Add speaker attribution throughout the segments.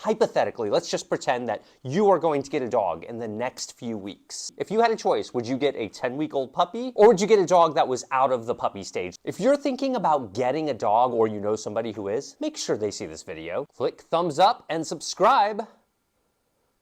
Speaker 1: Hypothetically, let's just pretend that you are going to get a dog in the next few weeks. If you had a choice, would you get a 10-week-old puppy or would you get a dog that was out of the puppy stage? If you're thinking about getting a dog or you know somebody who is, make sure they see this video. Click thumbs up and subscribe.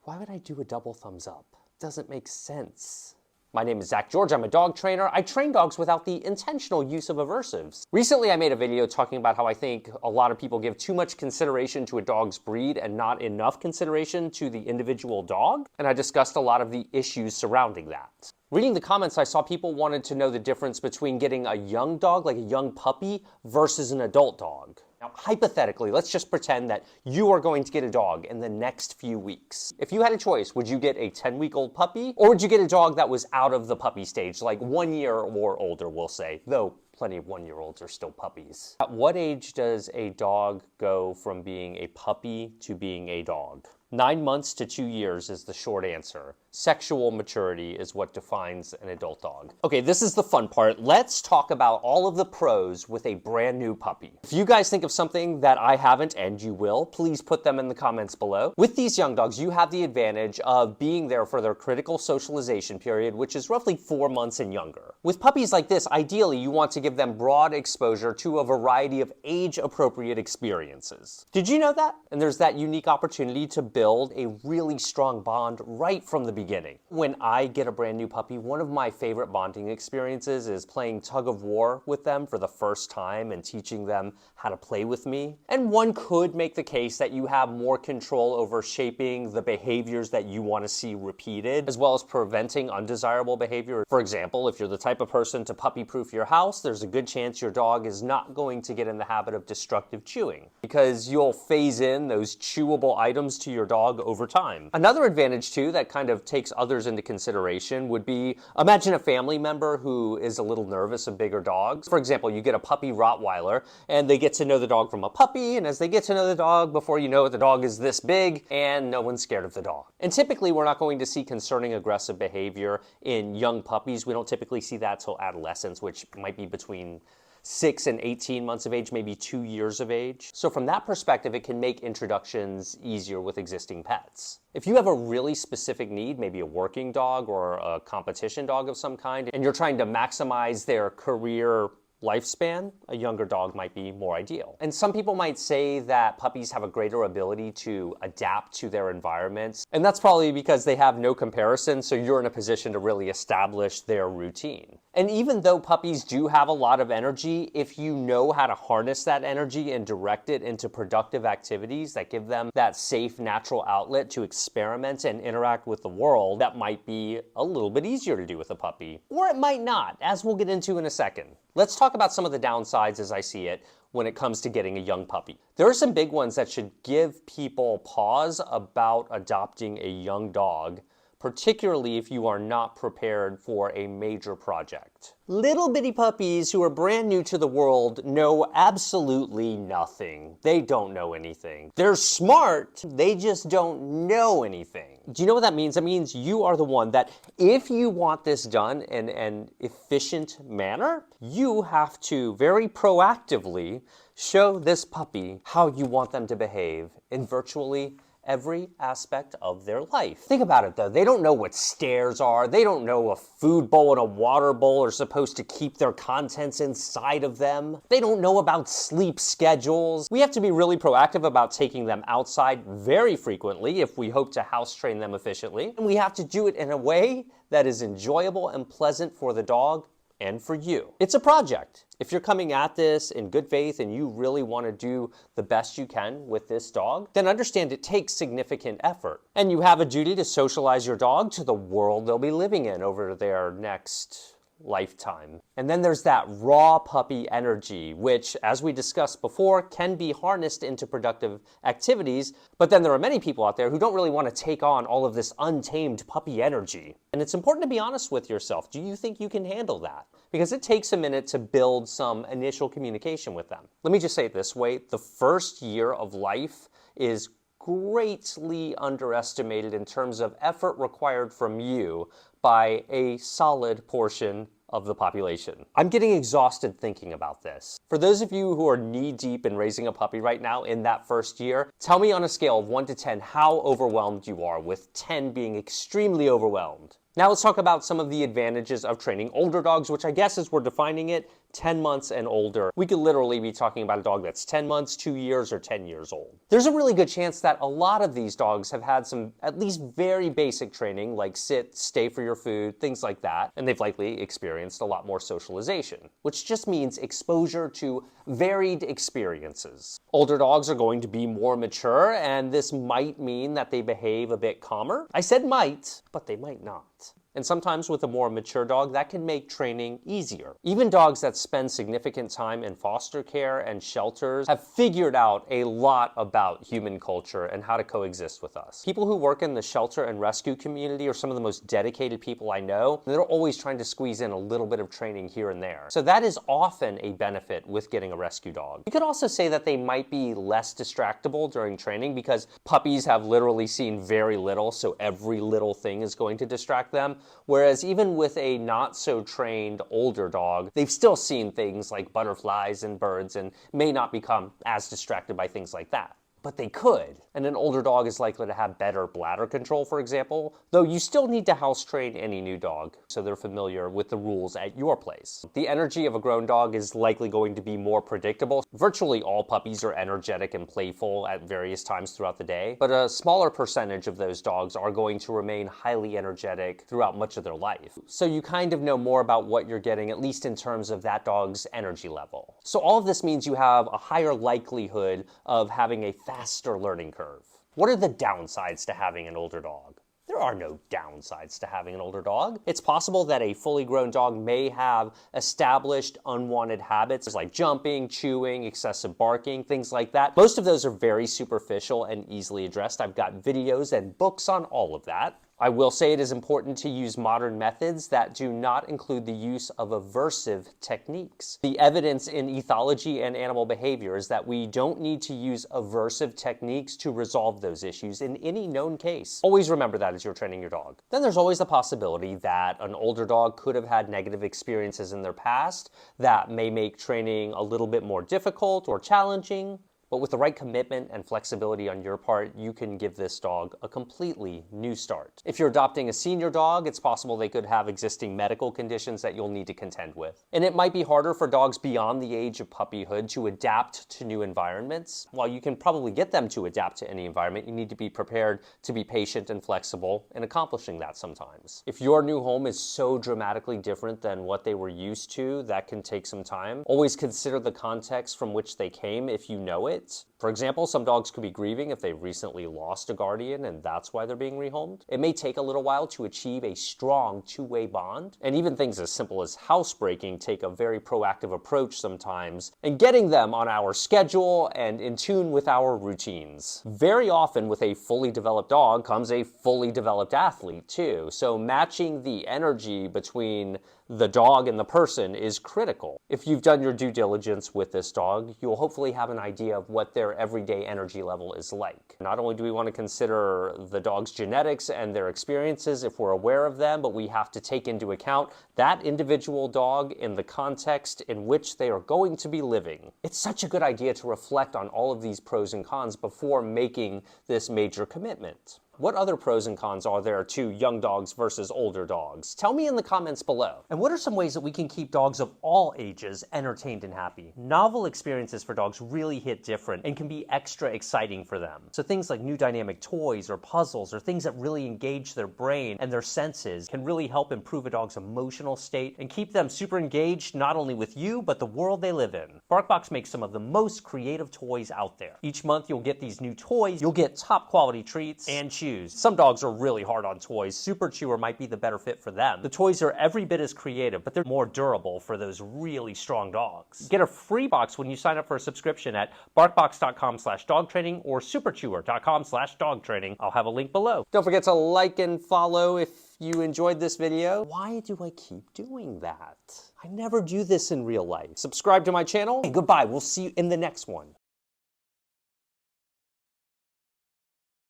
Speaker 1: Why would I do a double thumbs up? Doesn't make sense. My name is Zach George. I'm a dog trainer. I train dogs without the intentional use of aversives. Recently, I made a video talking about how I think a lot of people give too much consideration to a dog's breed and not enough consideration to the individual dog. And I discussed a lot of the issues surrounding that. Reading the comments, I saw people wanted to know the difference between getting a young dog, like a young puppy, versus an adult dog. Now, hypothetically, let's just pretend that you are going to get a dog in the next few weeks. If you had a choice, would you get a 10-week-old puppy or would you get a dog that was out of the puppy stage, like 1 year or older, we'll say, though plenty of 1-year-olds are still puppies. At what age does a dog go from being a puppy to being a dog? 9 months to 2 years is the short answer. Sexual maturity is what defines an adult dog. Okay, this is the fun part. Let's talk about all of the pros with a brand new puppy. If you guys think of something that I haven't, and you will, please put them in the comments below. With these young dogs, you have the advantage of being there for their critical socialization period, which is roughly 4 months and younger. With puppies like this, ideally, you want to give them broad exposure to a variety of age-appropriate experiences. Did you know that? And there's that unique opportunity to build a really strong bond right from the beginning. When I get a brand new puppy, one of my favorite bonding experiences is playing tug of war with them for the first time and teaching them how to play with me. And one could make the case that you have more control over shaping the behaviors that you want to see repeated, as well as preventing undesirable behavior. For example, if you're the type of person to puppy-proof your house, there's a good chance your dog is not going to get in the habit of destructive chewing, because you'll phase in those chewable items to your dog over time. Another advantage too that kind of takes others into consideration would be, imagine a family member who is a little nervous of bigger dogs. For example, you get a puppy Rottweiler and they get to know the dog from a puppy, and as they get to know the dog, before you know it, the dog is this big and no one's scared of the dog. And typically we're not going to see concerning aggressive behavior in young puppies. We don't typically see that till adolescence, which might be between 6 and 18 months of age, maybe 2 years of age. So from that perspective, it can make introductions easier with existing pets. If you have a really specific need, maybe a working dog or a competition dog of some kind, and you're trying to maximize their career lifespan, a younger dog might be more ideal. And some people might say that puppies have a greater ability to adapt to their environments, and that's probably because they have no comparison, so you're in a position to really establish their routine. And even though puppies do have a lot of energy, if you know how to harness that energy and direct it into productive activities that give them that safe, natural outlet to experiment and interact with the world, that might be a little bit easier to do with a puppy. Or it might not, as we'll get into in a second. Let's talk about some of the downsides as I see it when it comes to getting a young puppy. There are some big ones that should give people pause about adopting a young dog, particularly if you are not prepared for a major project. Little bitty puppies who are brand new to the world know absolutely nothing. They don't know anything. They're smart, they just don't know anything. Do you know what that means? That means you are the one that, if you want this done in an efficient manner, you have to very proactively show this puppy how you want them to behave in virtually every aspect of their life. Think about it though, they don't know what stairs are, they don't know a food bowl and a water bowl are supposed to keep their contents inside of them, they don't know about sleep schedules. We have to be really proactive about taking them outside very frequently if we hope to house train them efficiently, and we have to do it in a way that is enjoyable and pleasant for the dog and for you. It's a project. If you're coming at this in good faith and you really want to do the best you can with this dog, then understand it takes significant effort. And you have a duty to socialize your dog to the world they'll be living in over their next lifetime. And then there's that raw puppy energy, which, as we discussed before, can be harnessed into productive activities, but then there are many people out there who don't really want to take on all of this untamed puppy energy. And it's important to be honest with yourself. Do you think you can handle that? Because it takes a minute to build some initial communication with them. Let me just say it this way, the first year of life is greatly underestimated in terms of effort required from you by a solid portion of the population. I'm getting exhausted thinking about this. For those of you who are knee-deep in raising a puppy right now in that first year, tell me on a scale of 1 to 10 how overwhelmed you are, with 10 being extremely overwhelmed. Now let's talk about some of the advantages of training older dogs, which I guess as we're defining it, 10 months and older. We could literally be talking about a dog that's 10 months, 2 years, or 10 years old. There's a really good chance that a lot of these dogs have had some at least very basic training, like sit, stay for your food, things like that, and they've likely experienced a lot more socialization, which just means exposure to varied experiences. Older dogs are going to be more mature, and this might mean that they behave a bit calmer. I said might, but they might not. And sometimes with a more mature dog, that can make training easier. Even dogs that spend significant time in foster care and shelters have figured out a lot about human culture and how to coexist with us. People who work in the shelter and rescue community are some of the most dedicated people I know. They're always trying to squeeze in a little bit of training here and there. So that is often a benefit with getting a rescue dog. You could also say that they might be less distractible during training because puppies have literally seen very little, so every little thing is going to distract them. Whereas even with a not so trained older dog, they've still seen things like butterflies and birds and may not become as distracted by things like that. But they could. And an older dog is likely to have better bladder control, for example, though you still need to house train any new dog so they're familiar with the rules at your place. The energy of a grown dog is likely going to be more predictable. Virtually all puppies are energetic and playful at various times throughout the day, but a smaller percentage of those dogs are going to remain highly energetic throughout much of their life. So you kind of know more about what you're getting, at least in terms of that dog's energy level. So all of this means you have a higher likelihood of having a faster learning curve. What are the downsides to having an older dog? There are no downsides to having an older dog. It's possible that a fully grown dog may have established unwanted habits like jumping, chewing, excessive barking, things like that. Most of those are very superficial and easily addressed. I've got videos and books on all of that. I will say it is important to use modern methods that do not include the use of aversive techniques. The evidence in ethology and animal behavior is that we don't need to use aversive techniques to resolve those issues in any known case. Always remember that as you're training your dog. Then there's always the possibility that an older dog could have had negative experiences in their past that may make training a little bit more difficult or challenging. But with the right commitment and flexibility on your part, you can give this dog a completely new start. If you're adopting a senior dog, it's possible they could have existing medical conditions that you'll need to contend with. And it might be harder for dogs beyond the age of puppyhood to adapt to new environments. While you can probably get them to adapt to any environment, you need to be prepared to be patient and flexible in accomplishing that sometimes. If your new home is so dramatically different than what they were used to, that can take some time. Always consider the context from which they came if you know it. For example, some dogs could be grieving if they recently lost a guardian and that's why they're being rehomed. It may take a little while to achieve a strong two-way bond, and even things as simple as housebreaking take a very proactive approach sometimes, and getting them on our schedule and in tune with our routines. Very often with a fully developed dog comes a fully developed athlete too, so matching the energy between the dog and the person is critical. If you've done your due diligence with this dog, you'll hopefully have an idea of what their everyday energy level is like. Not only do we want to consider the dog's genetics and their experiences if we're aware of them, but we have to take into account that individual dog in the context in which they are going to be living. It's such a good idea to reflect on all of these pros and cons before making this major commitment. What other pros and cons are there to young dogs versus older dogs? Tell me in the comments below. And what are some ways that we can keep dogs of all ages entertained and happy? Novel experiences for dogs really hit different and can be extra exciting for them. So things like new dynamic toys or puzzles or things that really engage their brain and their senses can really help improve a dog's emotional state and keep them super engaged not only with you, but the world they live in. BarkBox makes some of the most creative toys out there. Each month you'll get these new toys, you'll get top quality treats and chews. Some dogs are really hard on toys. Super Chewer might be the better fit for them. The toys are every bit as creative, but they're more durable for those really strong dogs. Get a free box when you sign up for a subscription at barkbox.com/dogtraining or superchewer.com/dogtraining. I'll have a link below. Don't forget to like and follow if you enjoyed this video. Why do I keep doing that? I never do this in real life. Subscribe to my channel, and goodbye. We'll see you in the next one.